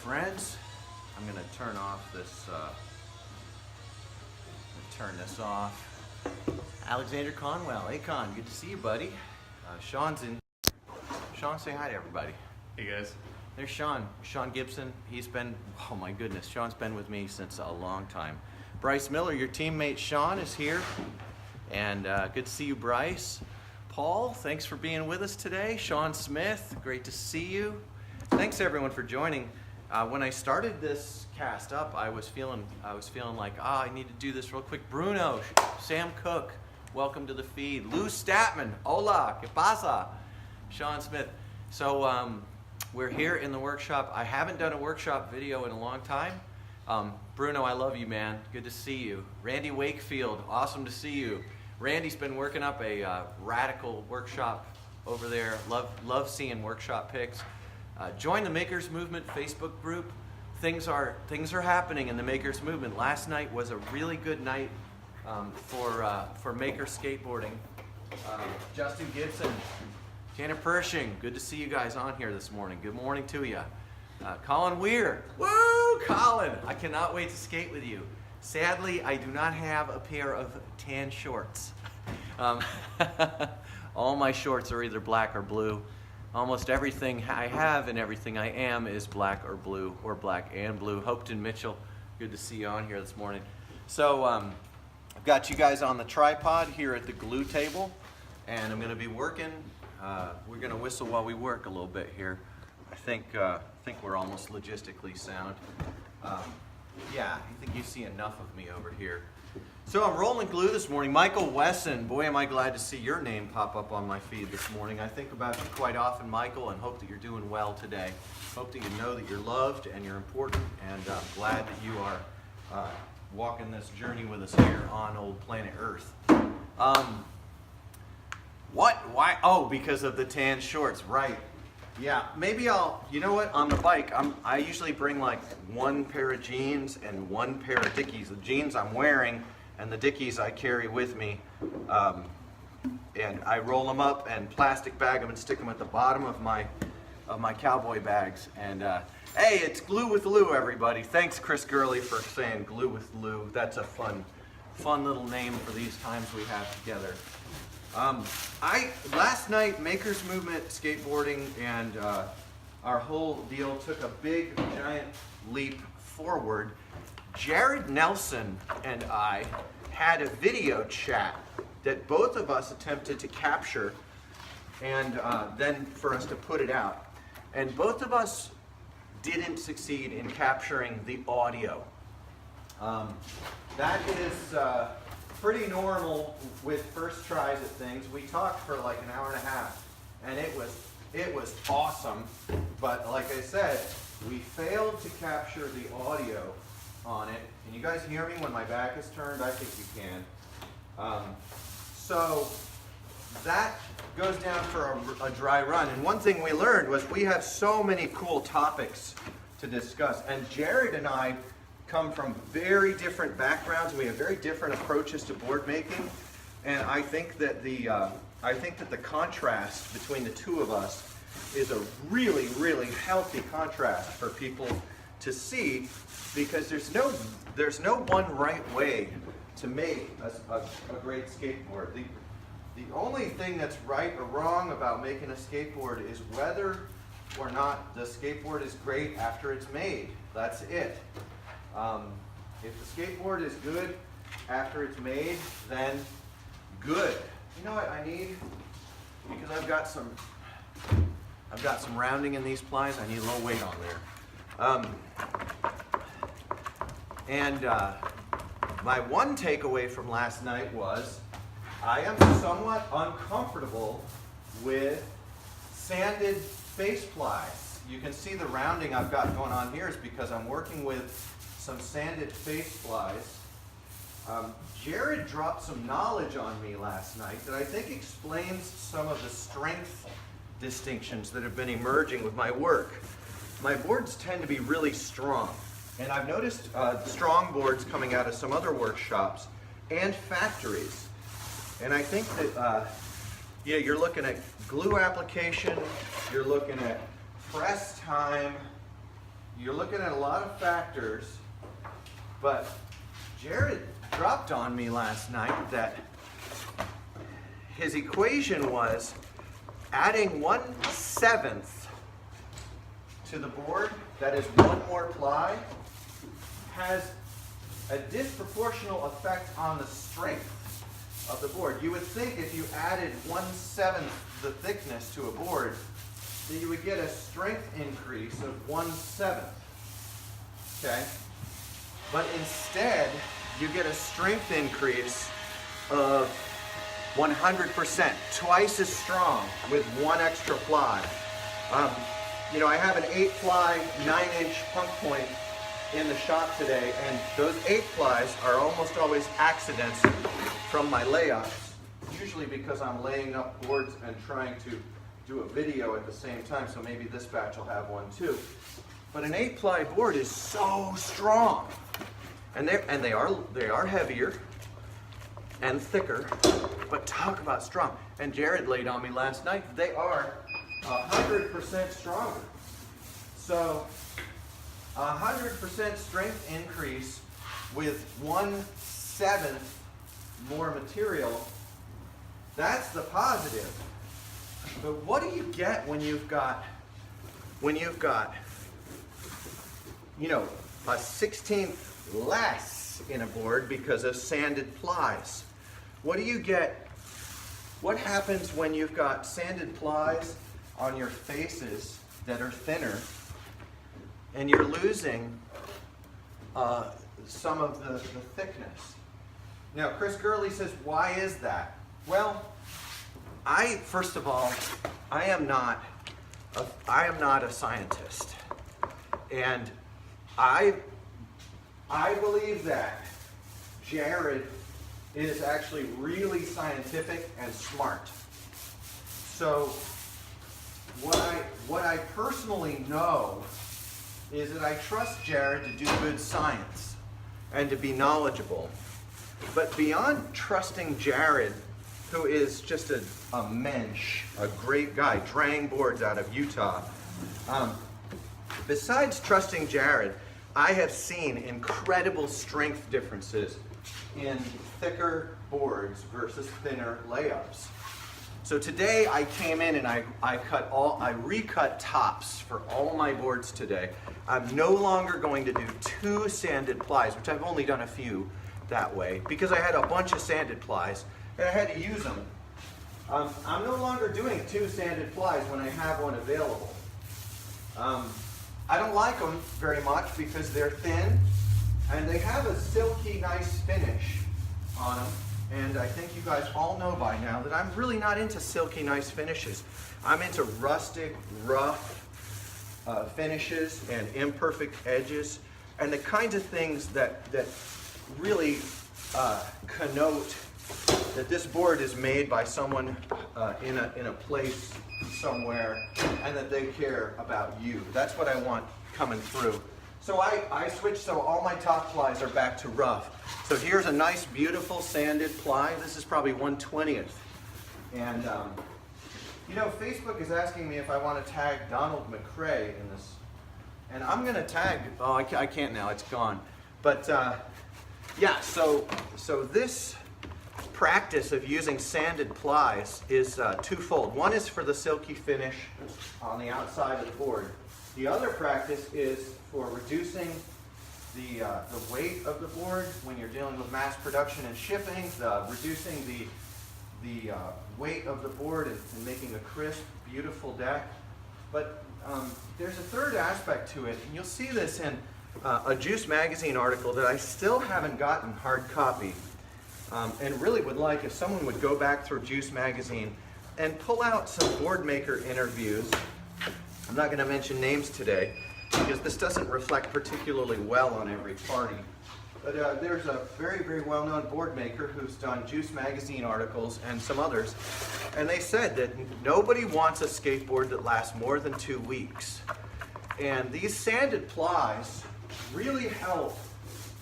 friends. I'm gonna turn off this, turn this off. Alexander Conwell, hey Con, good to see you, buddy. Sean's in. Sean, say hi to everybody. Hey guys. There's Sean Gibson. He's been, oh my goodness, Sean's been with me since a long time. Bryce Miller, your teammate Sean is here. And good to see you, Bryce. Paul, thanks for being with us today. Sean Smith, great to see you. Thanks everyone for joining. When I started this cast up, I was feeling like, I need to do this real quick. Bruno, Sam Cook, welcome to the feed. Lou Statman, hola, que pasa? Sean Smith. So we're here in the workshop. I haven't done a workshop video in a long time. Bruno, I love you, man. Good to see you. Randy Wakefield, awesome to see you. Randy's been working up a radical workshop over there. Love seeing workshop pics. Join the Makers Movement Facebook group. Things are happening in the Makers Movement. Last night was a really good night for Maker skateboarding. Justin Gibson, Tanner Pershing, good to see you guys on here this morning. Good morning to you. Colin Weir, woo, Colin! I cannot wait to skate with you. Sadly, I do not have a pair of tan shorts. All my shorts are either black or blue. Almost everything I have and everything I am is black or blue, or black and blue. Hopeton Mitchell, good to see you on here this morning. So I've got you guys on the tripod here at the glue table, and I'm going to be working. We're going to whistle while we work a little bit here. I think we're almost logistically sound. Yeah, I think you see enough of me over here. So I'm rolling glue this morning. Michael Wesson, boy am I glad to see your name pop up on my feed this morning. I think about you quite often, Michael, and hope that you're doing well today. Hope that you know that you're loved and you're important, and I'm glad that you are walking this journey with us here on old planet Earth. What? Why? Oh, because of the tan shorts, right. Yeah, maybe you know what, on the bike, I usually bring like one pair of jeans and one pair of Dickies. The jeans I'm wearing and the Dickies I carry with me. And I roll them up and plastic bag them and stick them at the bottom of my cowboy bags. And hey, it's Glue with Lou, everybody. Thanks, Chris Gurley, for saying Glue with Lou. That's a fun little name for these times we have together. Last night, Makers Movement skateboarding and our whole deal took a big, giant leap forward. Jared Nelson and I had a video chat that both of us attempted to capture and then for us to put it out. And both of us didn't succeed in capturing the audio. That is pretty normal with first tries at things. We talked for like an hour and a half, and it was awesome. But like I said, we failed to capture the audio on it. Can you guys hear me when my back is turned? I think you can. So that goes down for a dry run. And one thing we learned was we have so many cool topics to discuss. And Jared and I come from very different backgrounds. We have very different approaches to board making, and I think that the contrast between the two of us is a really, really healthy contrast for people to see, because there's no one right way to make a great skateboard. The only thing that's right or wrong about making a skateboard is whether or not the skateboard is great after it's made. That's it. If the skateboard is good after it's made, then good. You know what I need? Because I've got some rounding in these plies. I need a little weight on there. My one takeaway from last night was I am somewhat uncomfortable with sanded face plies. You can see the rounding I've got going on here is because I'm working with some sanded face plies. Jared dropped some knowledge on me last night that I think explains some of the strength distinctions that have been emerging with my work. My boards tend to be really strong, and I've noticed strong boards coming out of some other workshops and factories. And I think that you're looking at glue application, you're looking at press time, you're looking at a lot of factors, but Jared dropped on me last night that his equation was adding 1/7 to the board, that is one more ply, has a disproportional effect on the strength of the board. You would think if you added 1/7 the thickness to a board, that you would get a strength increase of 1/7. Okay? But instead, you get a strength increase of 100%, twice as strong with one extra ply. You know, I have an 8-ply, 9-inch punk point in the shop today, and those 8 plies are almost always accidents from my layups, usually because I'm laying up boards and trying to do a video at the same time, so maybe this batch will have one too. But an 8-ply board is so strong, and they are heavier and thicker, but talk about strong. And Jared laid on me last night, they are 100% stronger. So 100% strength increase with 1/7 more material, that's the positive. But what do you get when you've got, you know, a 1/16 less in a board because of sanded plies? What do you get? What happens when you've got sanded plies on your faces that are thinner and you're losing some of the thickness? Now, Chris Gurley says, why is that? Well, first of all, I am not a scientist, and I believe that Jared is actually really scientific and smart. So what I personally know is that I trust Jared to do good science and to be knowledgeable. But beyond trusting Jared, who is just a mensch, a great guy, drang boards out of Utah, besides trusting Jared, I have seen incredible strength differences in thicker boards versus thinner layups. So today I came in and I recut tops for all my boards today. I'm no longer going to do 2 sanded plies, which I've only done a few that way, because I had a bunch of sanded plies and I had to use them. I'm no longer doing 2 sanded plies when I have one available. I don't like them very much because they're thin and they have a silky, nice finish on them. And I think you guys all know by now that I'm really not into silky, nice finishes. I'm into rustic, rough finishes and imperfect edges, and the kinds of things that really connote that this board is made by someone in a place somewhere, and that they care about you. That's what I want coming through. So I switched, so all my top plies are back to rough. So here's a nice, beautiful sanded ply. This is probably 1/20th. And, you know, Facebook is asking me if I want to tag Donald McCrae in this. And I'm going to tag, oh, I can't now, it's gone. But, yeah, so this practice of using sanded plies is twofold. One is for the silky finish on the outside of the board. The other practice is for reducing the weight of the board when you're dealing with mass production and shipping, reducing the weight of the board and making a crisp, beautiful deck. But there's a third aspect to it, and you'll see this in a Juice Magazine article that I still haven't gotten hard copy, and really would like if someone would go back through Juice Magazine and pull out some board maker interviews. I'm not going to mention names today because this doesn't reflect particularly well on every party. But there's a very, very well-known board maker who's done Juice Magazine articles and some others, and they said that nobody wants a skateboard that lasts more than 2 weeks. And these sanded plies really help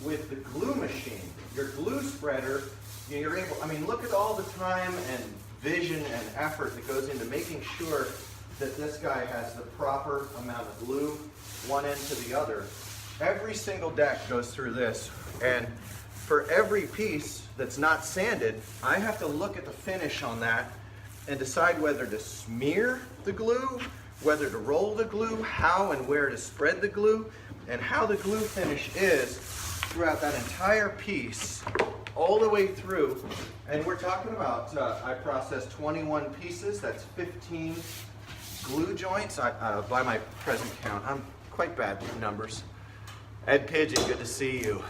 with the glue machine. Your glue spreader, you're able, I mean, look at all the time and vision and effort that goes into making sure that this guy has the proper amount of glue, one end to the other. Every single deck goes through this, and for every piece that's not sanded, I have to look at the finish on that and decide whether to smear the glue, whether to roll the glue, how and where to spread the glue, and how the glue finish is throughout that entire piece, all the way through. And we're talking about, I processed 21 pieces, that's 15 glue joints. By my present count, I'm quite bad with numbers. Ed Pigeon, good to see you.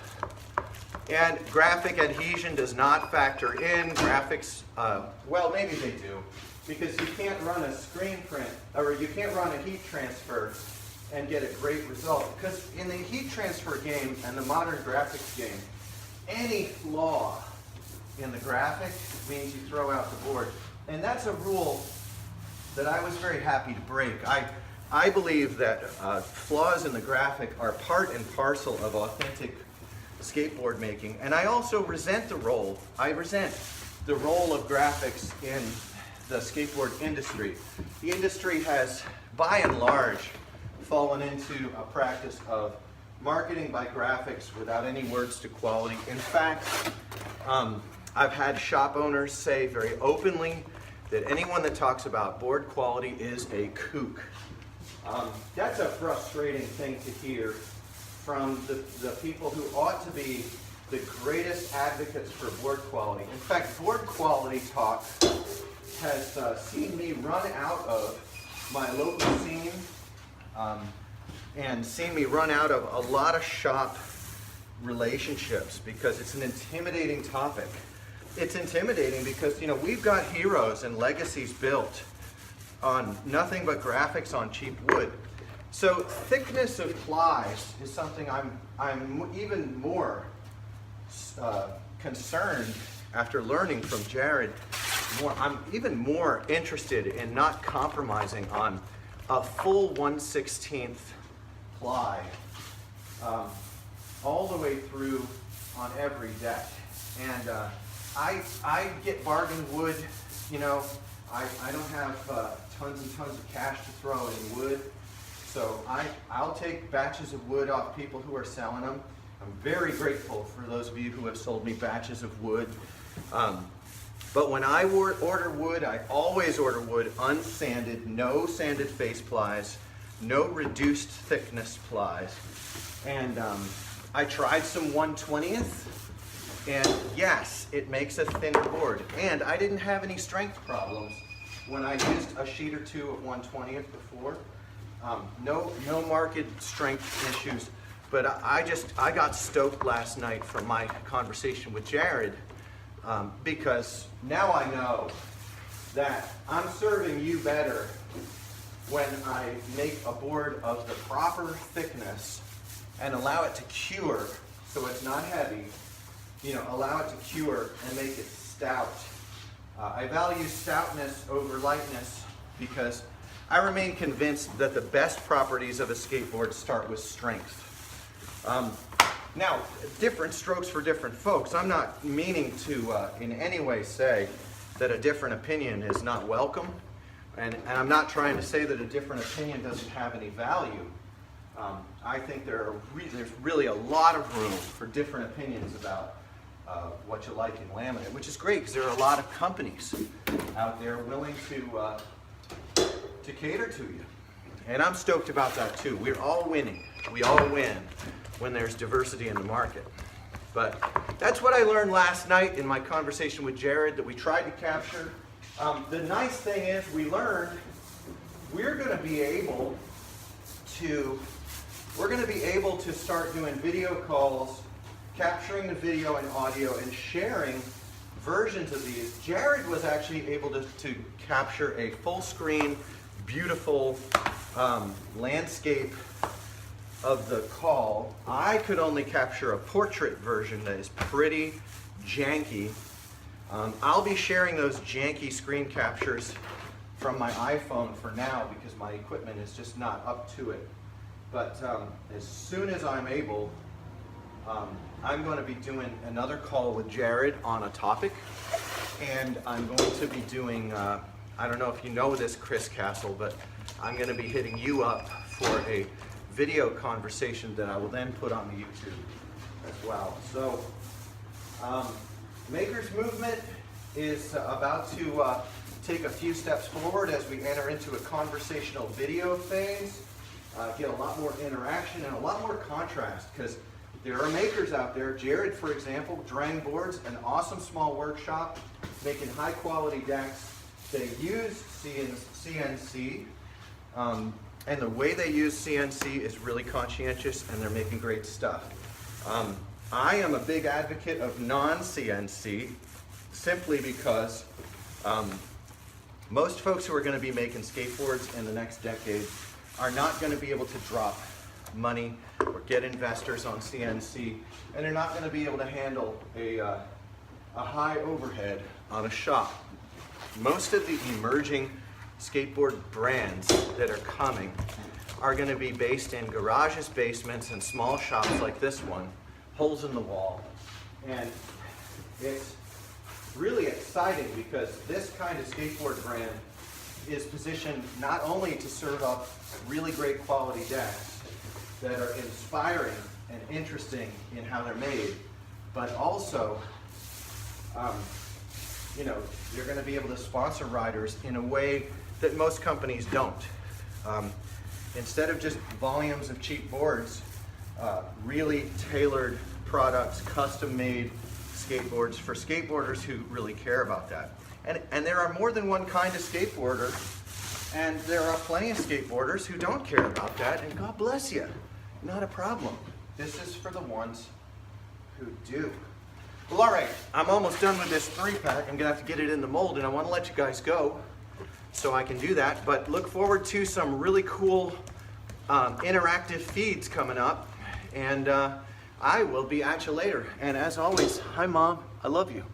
And graphic adhesion does not factor in. Graphics, well, maybe they do, because you can't run a screen print, or you can't run a heat transfer and get a great result. Because in the heat transfer game and the modern graphics game, any flaw in the graphic means you throw out the board. And that's a rule that I was very happy to break. I believe that flaws in the graphic are part and parcel of authentic skateboard making, and I also resent the role. I resent the role of graphics in the skateboard industry. The industry has, by and large, fallen into a practice of marketing by graphics without any words to quality. In fact, I've had shop owners say very openly that anyone that talks about board quality is a kook. That's a frustrating thing to hear from the people who ought to be the greatest advocates for board quality. In fact, board quality talk has seen me run out of my local scene and seen me run out of a lot of shop relationships because it's an intimidating topic. It's intimidating because, you know, we've got heroes and legacies built on nothing but graphics on cheap wood. So thickness of plies is something I'm even more concerned after learning from Jared. I'm even more interested in not compromising on a full 1/16 ply all the way through on every deck. And I get bargain wood. You know, I don't have tons and tons of cash to throw in wood. So I'll take batches of wood off people who are selling them. I'm very grateful for those of you who have sold me batches of wood. But when I order wood, I always order wood unsanded, no sanded face plies, no reduced thickness plies. And I tried some 1/20th, and yes, it makes a thinner board. And I didn't have any strength problems when I used a sheet or two of 1/20th before. No marked strength issues, but I got stoked last night from my conversation with Jared because now I know that I'm serving you better when I make a board of the proper thickness and allow it to cure so it's not heavy, you know, allow it to cure and make it stout. I value stoutness over lightness because I remain convinced that the best properties of a skateboard start with strength. Now, different strokes for different folks. I'm not meaning to in any way say that a different opinion is not welcome, and I'm not trying to say that a different opinion doesn't have any value. I think there's really a lot of room for different opinions about what you like in laminate, which is great because there are a lot of companies out there willing to cater to you. And I'm stoked about that too. We're all winning. We all win when there's diversity in the market. But that's what I learned last night in my conversation with Jared that we tried to capture. The nice thing is we learned we're going to be able to start doing video calls, capturing the video and audio and sharing versions of these. Jared was actually able to capture a full screen, beautiful landscape of the call. I could only capture a portrait version that is pretty janky. I'll be sharing those janky screen captures from my iPhone for now because my equipment is just not up to it. But as soon as I'm able, I'm going to be doing another call with Jared on a topic, and I'm going to be doing I don't know if you know this, Chris Castle, but I'm going to be hitting you up for a video conversation that I will then put on the YouTube as well. So, Maker's Movement is about to take a few steps forward as we enter into a conversational video phase, get a lot more interaction and a lot more contrast, because there are makers out there. Jared, for example, Drang Boards, an awesome small workshop making high quality decks. They use CNC, and the way they use CNC is really conscientious, and they're making great stuff. I am a big advocate of non-CNC, simply because most folks who are going to be making skateboards in the next decade are not going to be able to drop money or get investors on CNC, and they're not going to be able to handle a high overhead on a shop. Most of the emerging skateboard brands that are coming are going to be based in garages, basements, and small shops like this one, holes in the wall. And it's really exciting because this kind of skateboard brand is positioned not only to serve up really great quality decks that are inspiring and interesting in how they're made, but also, you're going to be able to sponsor riders in a way that most companies don't. Instead of just volumes of cheap boards, really tailored products, custom-made skateboards for skateboarders who really care about that. And there are more than one kind of skateboarder, and there are plenty of skateboarders who don't care about that, and God bless you. Not a problem. This is for the ones who do. Well, all right, I'm almost done with this 3-pack. I'm gonna have to get it in the mold, and I wanna let you guys go so I can do that, but look forward to some really cool interactive feeds coming up, and I will be at you later. And as always, hi Mom, I love you.